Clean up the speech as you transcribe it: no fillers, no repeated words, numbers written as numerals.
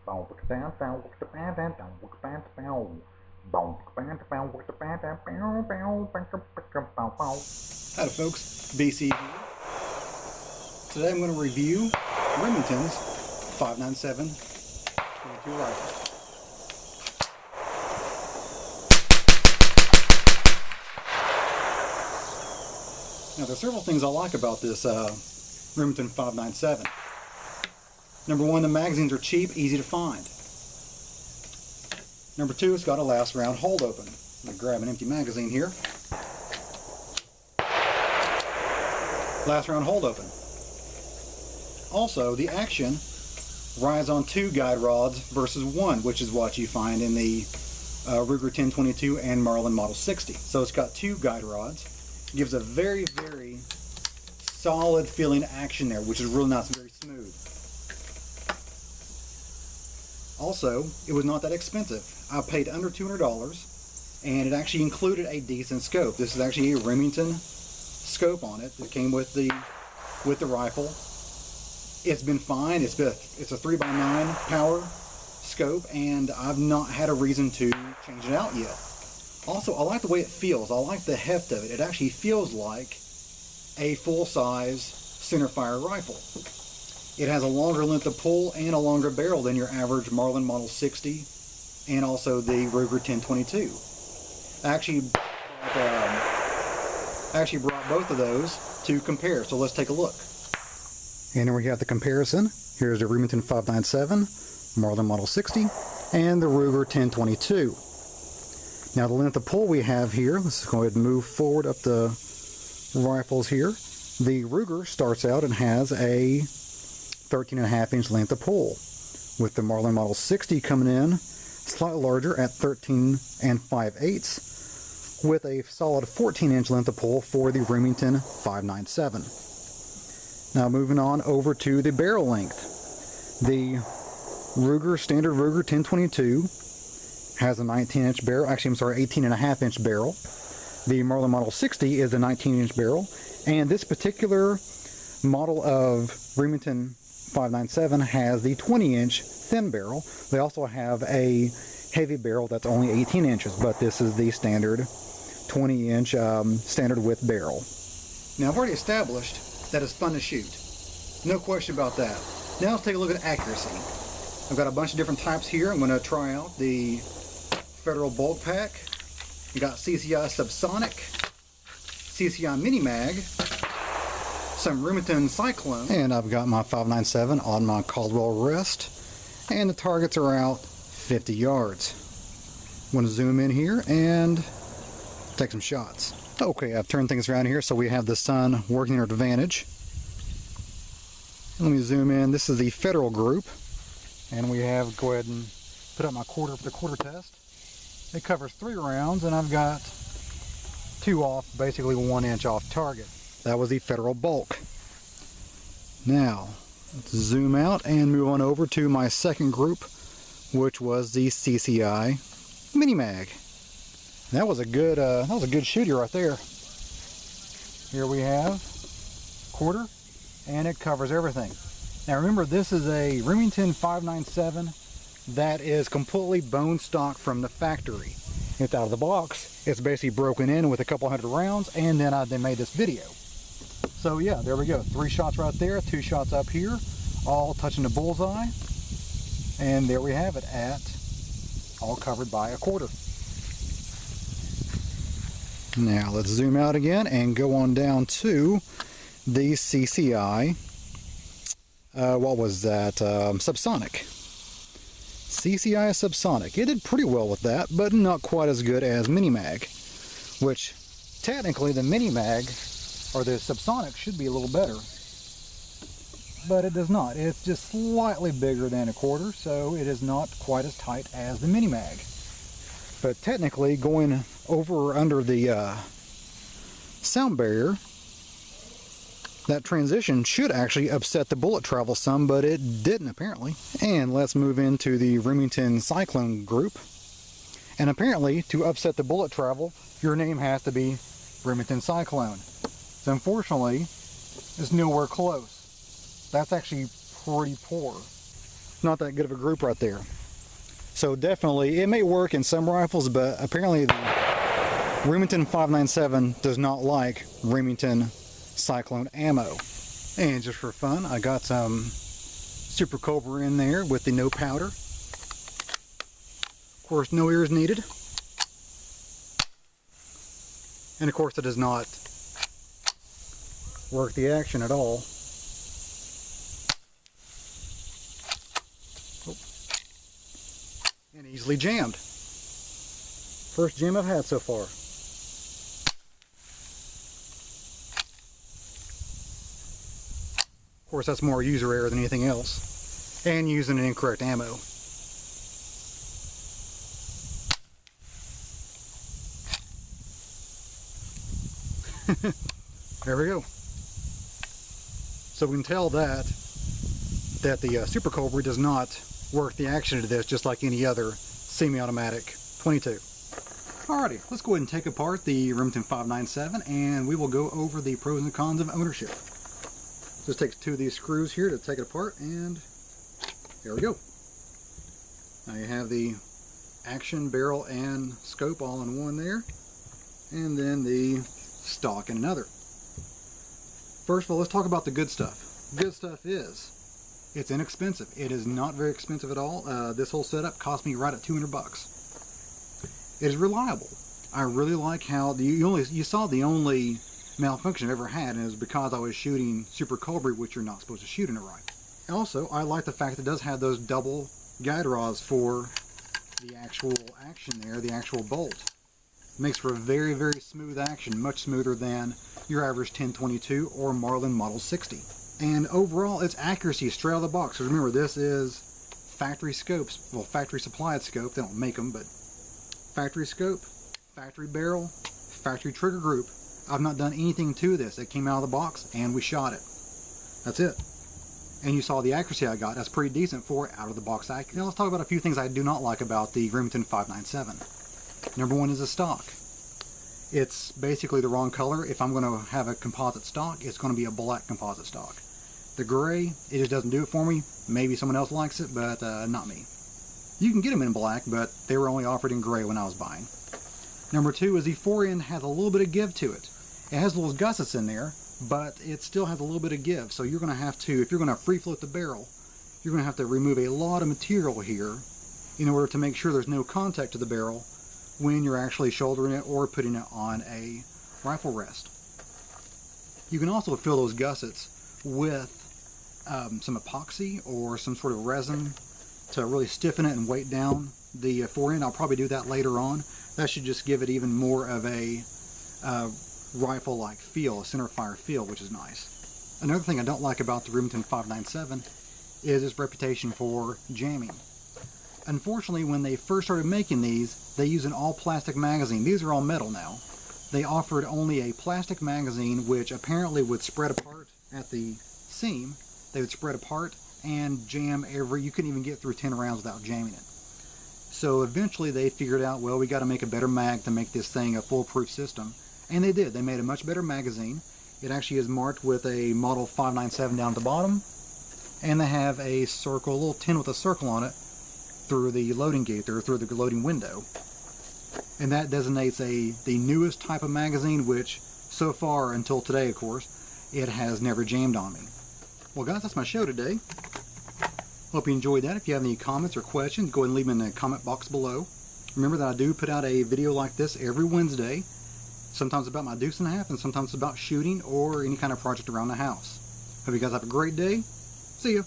Hi folks, BC here. Today I'm going to review Remington's 5.97 22 rifle. Now there's several things I like about this Remington 5.97. Number one, the magazines are cheap, easy to find. Number two, it's got a last round hold open. I'm going to grab an empty magazine here. Last round hold open. Also, the action rides on 2 guide rods versus 1, which is what you find in the Ruger 1022 and Marlin Model 60. So it's got 2 guide rods. It gives a very, very solid feeling action there, which is really nice, very smooth. Also, it was not that expensive. I paid under $200, and it actually included a decent scope. This is actually a Remington scope on it that came with the rifle. It's been fine. It's a 3x9 power scope, and I've not had a reason to change it out yet. Also, I like the way it feels. I like the heft of it. It actually feels like a full-size centerfire rifle. It has a longer length of pull and a longer barrel than your average Marlin Model 60 and also the Ruger 1022. I actually brought both of those to compare, so let's take a look. And here we have the comparison. Here's the Remington 5.97, Marlin Model 60, and the Ruger 1022. Now the length of pull we have here, let's go ahead and move forward up the rifles here. The Ruger starts out and has a 13.5 inch length of pull, with the Marlin Model 60 coming in slightly larger at 13 5/8, with a solid 14 inch length of pull for the Remington 5.97. Now moving on over to the barrel length. The standard Ruger 1022 has a 19 inch barrel, 18.5 inch barrel. The Marlin Model 60 is a 19 inch barrel, and this particular model of Remington 5.97 has the 20 inch thin barrel. They also have a heavy barrel that's only 18 inches, but this is the standard 20 inch standard width barrel. Now I've already established that it's fun to shoot. No question about that. Now let's take a look at accuracy. I've got a bunch of different types here. I'm going to try out the Federal Bulk Pack. We got CCI Subsonic, CCI Mini Mag, some Remington Cyclone, and I've got my 5.97 on my Caldwell rest, and the targets are out 50 yards. I'm going to zoom in here and take some shots. Okay, I've turned things around here so we have the sun working in our advantage. Let me zoom in. This is the Federal group, and we have, go ahead and put up my quarter for the quarter test. It covers 3 rounds, and I've got 2 off, basically 1 inch off target. That was the Federal Bulk. Now, let's zoom out and move on over to my second group, which was the CCI Mini Mag. That was a good shooter right there. Here we have quarter, and it covers everything. Now remember, this is a Remington 5.97 that is completely bone stock from the factory. It's out of the box. It's basically broken in with a couple hundred rounds, and then they made this video. So yeah, there we go. 3 shots right there, 2 shots up here, all touching the bullseye. And there we have it, all covered by a quarter. Now let's zoom out again and go on down to the CCI, what was that, Subsonic. CCI Subsonic. It did pretty well with that, but not quite as good as Mini Mag, which technically the Mini Mag, or the Subsonic, should be a little better. But it does not. It's just slightly bigger than a quarter, so it is not quite as tight as the Mini Mag. But technically, going over or under the sound barrier, that transition should actually upset the bullet travel some, but it didn't apparently. And let's move into the Remington Cyclone group. And apparently, to upset the bullet travel, your name has to be Remington Cyclone. So unfortunately, it's nowhere close. That's actually pretty poor. not that good of a group right there. So definitely, it may work in some rifles, but apparently the Remington 597 does not like Remington Cyclone ammo. And just for fun, I got some Super Cobra in there with the no powder. Of course, no ears needed. And of course, it does not work the action at all. And easily jammed. First jam I've had so far. Of course, that's more user error than anything else. And using an incorrect ammo. There we go. So we can tell that the Super Cobra does not work the action of this just like any other semi-automatic 22. Alrighty, let's go ahead and take apart the Remington 597 and we will go over the pros and cons of ownership. Just takes two of these screws here to take it apart, and there we go. Now you have the action, barrel, and scope all in one there, and then the stock in another. First of all, let's talk about the good stuff. Good stuff is, it's inexpensive. It is not very expensive at all. This whole setup cost me right at 200 bucks. It is reliable. I really like how, you saw the only malfunction I've ever had, and it was because I was shooting Super Cobra, which you're not supposed to shoot in a rifle. Also, I like the fact that it does have those double guide rods for the actual action there, the actual bolt. It makes for a very, very smooth action, much smoother than your average 1022 or Marlin Model 60. And overall, its accuracy is straight out of the box. So remember, this is factory scopes, well, factory supplied scope, they don't make them, but factory scope, factory barrel, factory trigger group. I've not done anything to this. It came out of the box and we shot it. That's it. And you saw the accuracy I got. That's pretty decent for out of the box accuracy. Now let's talk about a few things I do not like about the Remington 597. Number one is the stock. It's basically the wrong color. If I'm going to have a composite stock, it's going to be a black composite stock. The gray, it just doesn't do it for me. Maybe someone else likes it, but not me. You can get them in black, but they were only offered in gray when I was buying. Number two is the fore-end has a little bit of give to it. It has little gussets in there, but it still has a little bit of give. So you're going to have to, if you're going to free float the barrel, you're going to have to remove a lot of material here in order to make sure there's no contact to the barrel when you're actually shouldering it or putting it on a rifle rest. You can also fill those gussets with some epoxy or some sort of resin to really stiffen it and weight down the fore-end. I'll probably do that later on. That should just give it even more of a rifle-like feel, a centerfire feel, which is nice. Another thing I don't like about the Remington 597 is its reputation for jamming. Unfortunately, when they first started making these, they used an all-plastic magazine. These are all metal now. They offered only a plastic magazine, which apparently would spread apart at the seam. They would spread apart and jam you couldn't even get through 10 rounds without jamming it. So eventually they figured out, well, we got to make a better mag to make this thing a foolproof system. And they did. They made a much better magazine. It actually is marked with a model 597 down at the bottom. And they have a circle, a little tin with a circle on it through the loading gate there, through the loading window. And that designates the newest type of magazine, which so far, until today of course, it has never jammed on me. Well guys, that's my show today. Hope you enjoyed that. If you have any comments or questions, go ahead and leave them in the comment box below. Remember that I do put out a video like this every Wednesday. Sometimes about my deuce and a half, and sometimes about shooting or any kind of project around the house. Hope you guys have a great day. See ya.